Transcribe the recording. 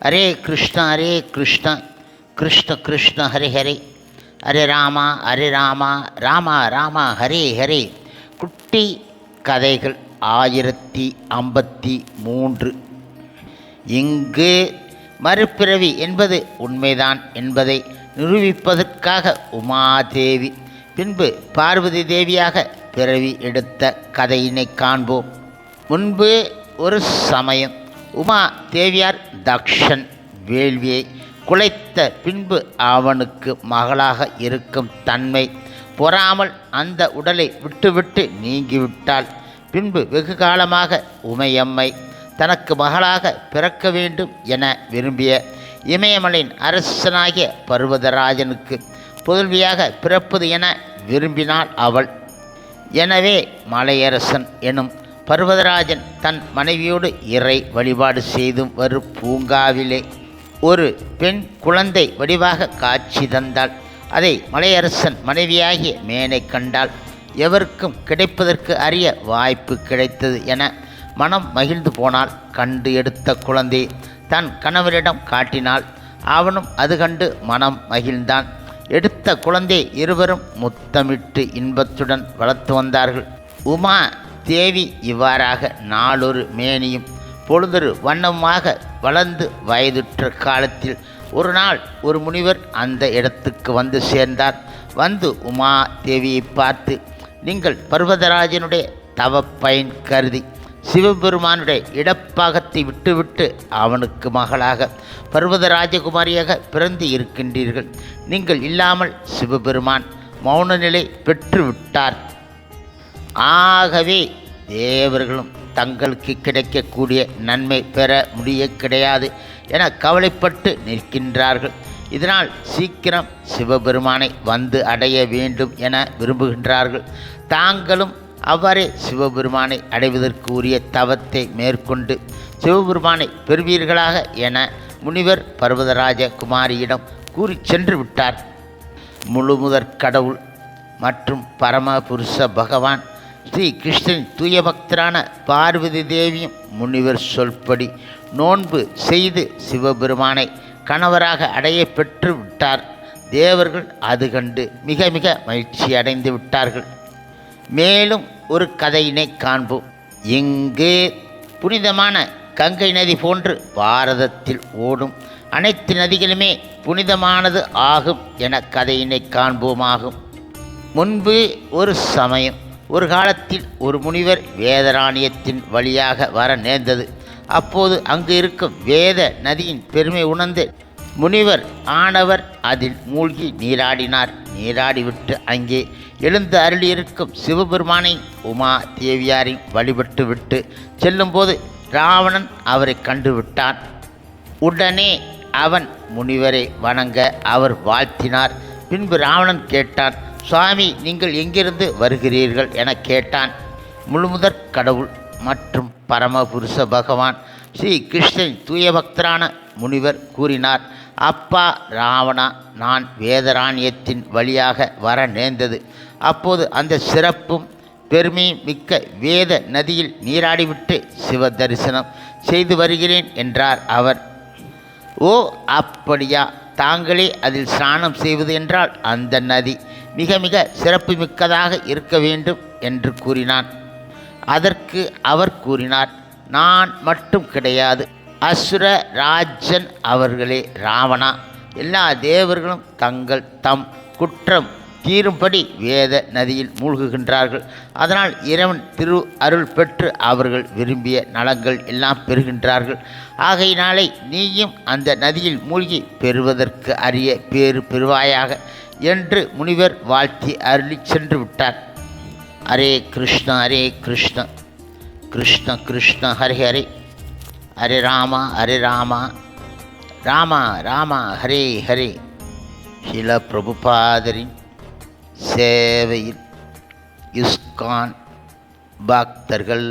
ஹரே கிருஷ்ண கிருஷ்ண கிருஷ்ண ஹரே ஹரே, ஹரே ராமா ராமா ராமா ஹரே ஹரே. குட்டி கதைகள் 1053. இங்கு மறுபிறவி என்பது உண்மைதான் என்பதை நிரூபிப்பதற்காக உமாதேவி பின்பு பார்வதி தேவியாக பிறவி எடுத்த கதையினை காண்போம். முன்பு ஒரு சமயம் உமா தேவியார் தக்ஷன் வேள்வியை குலைத்த பின்பு அவனுக்கு மகளாக இருக்கும் தன்மை பொறாமல் அந்த உடலை விட்டுவிட்டு நீங்கிவிட்டாள். பின்பு வெகு காலமாக உமையம்மை தனக்கு மகளாக பிறக்க வேண்டும் என விரும்பிய இமயமலையின் அரசனாகிய பர்வதராஜனுக்கு புதல்வியாக பிறப்பது என விரும்பினாள் அவள். எனவே மலையரசன் எனும் பர்வதராஜன் தன் மனைவியோடு இறை வழிபாடு செய்தும் வரும் பூங்காவிலே ஒரு பெண் குழந்தை வடிவாக காட்சி தந்தாள். அதை மலையரசன் மனைவியாகிய மேனை கண்டாள். எவருக்கும் கிடைப்பதற்கு அரிய வாய்ப்பு கிடைத்தது என மனம் மகிழ்ந்து போனால் கண்டு எடுத்த குழந்தை தன் கணவரிடம் காட்டினாள். அவனும் அது கண்டு மனம் மகிழ்ந்தான். எடுத்த குழந்தை இருவரும் முத்தமிட்டு இன்பத்துடன் வளர்த்து வந்தார்கள். உமா தேவி இவ்வாறாக நாளொரு மேனியும் பொழுதொரு வண்ணமாக வளர்ந்து வயதுற்ற காலத்தில் ஒரு நாள் ஒரு முனிவர் அந்த இடத்துக்கு வந்து சேர்ந்தார். வந்து உமா தேவியை பார்த்து, நீங்கள் பர்வதராஜனுடைய தவ பயன் கருதி சிவபெருமானுடைய இடப்பாகத்தை விட்டுவிட்டு அவனுக்கு மகளாக பர்வதராஜகுமாரியாக பிறந்து இருக்கின்றீர்கள். நீங்கள் இல்லாமல் சிவபெருமான் மௌன நிலை பெற்றுவிட்டார். ஆகவே தேவர்களும் தங்களுக்கு கிடைக்கக்கூடிய நன்மை பெற முடிய கிடையாது என கவலைப்பட்டு நிற்கின்றார்கள். இதனால் சீக்கிரம் சிவபெருமானை வந்து அடைய வேண்டும் என விரும்புகின்றார்கள். தாங்களும் அவ்வாறே சிவபெருமானை அடைவதற்கு உரிய தவத்தை மேற்கொண்டு சிவபெருமானை பெறுவீர்களாக என முனிவர் பர்வதராஜ குமாரியிடம் கூறி சென்று விட்டார். முழுமுதற் கடவுள் மற்றும் பரமபுருஷ பகவான் ஸ்ரீ கிருஷ்ணன் தூய பக்தரான பார்வதி தேவியும் முனிவர் சொல்படி நோன்பு செய்து சிவபெருமானை கணவராக அடைய பெற்று விட்டார். தேவர்கள் அது கண்டு மிக மிக மகிழ்ச்சி அடைந்து விட்டார்கள். மேலும் ஒரு கதையினை காண்போம். இங்கு புனிதமான கங்கை நதி போன்று பாரதத்தில் ஓடும் அனைத்து நதிகளுமே புனிதமானது ஆகும் என கதையினை காண்போமாகும். முன்பு ஒரு சமயம் ஒரு காலத்தில் ஒரு முனிவர் வேதராணியத்தின் வழியாக வர நேர்ந்தது. அப்போது அங்கு இருக்கும் வேத நதியின் பெருமை உணர்ந்து முனிவர் ஆனவர் அதில் மூழ்கி நீராடினார். நீராடிவிட்டு அங்கே எழுந்து அருளியிருக்கும் சிவபெருமானை உமா தேவியாரையும் வழிபட்டு விட்டு செல்லும்போது ராவணன் அவரை கண்டுவிட்டான். உடனே அவன் முனிவரை வணங்க அவர் வாழ்த்தினார். பின்பு ராவணன் கேட்டான், சுவாமி நீங்கள் எங்கிருந்து வருகிறீர்கள் என கேட்டான். முழுமுதற் கடவுள் மற்றும் பரமபுருஷ பகவான் ஸ்ரீ கிருஷ்ணன் தூய பக்தரான முனிவர் கூறினார், அப்பா ராவணா, நான் வேதராணியத்தின் வழியாக வர நேர்ந்தது. அப்போது அந்த சிறப்பும் பெருமையும் மிக்க வேத நதியில் நீராடிவிட்டு சிவ தரிசனம் செய்து வருகிறேன் என்றார் அவர். ஓ அப்படியா, தாங்களே அதில் ஸ்நானம் செய்வது என்றால் அந்த நதி மிக மிக சிறப்பு மிக்கதாக இருக்க வேண்டும் என்று கூறினான். அதற்கு அவர் கூறினார், நான் மட்டும் கிடையாது, அசுர ராஜன் அவர்களே ராவணா, எல்லா தேவர்களும் தங்கள் தம் குற்றம் தீரும்படி வேத நதியில் மூழ்குகின்றார்கள். அதனால் இறைவன் திரு அருள் பெற்று அவர்கள் விரும்பிய நலங்கள் எல்லாம் பெறுகின்றார்கள். ஆகையினாலே நீயும் அந்த நதியில் மூழ்கி பெறுவதற்கு அரிய பேறு பெறுவாயாக என்று முனிவர் வாழ்த்தி அருளி சென்று விட்டார். ஹரே கிருஷ்ண கிருஷ்ண கிருஷ்ண ஹரே ஹரே, ஹரே ராமா ராமா ராமா ஹரே ஹரே. சில பிரபுபாதரின் சேவையில் இஸ்கான் பக்தர்கள்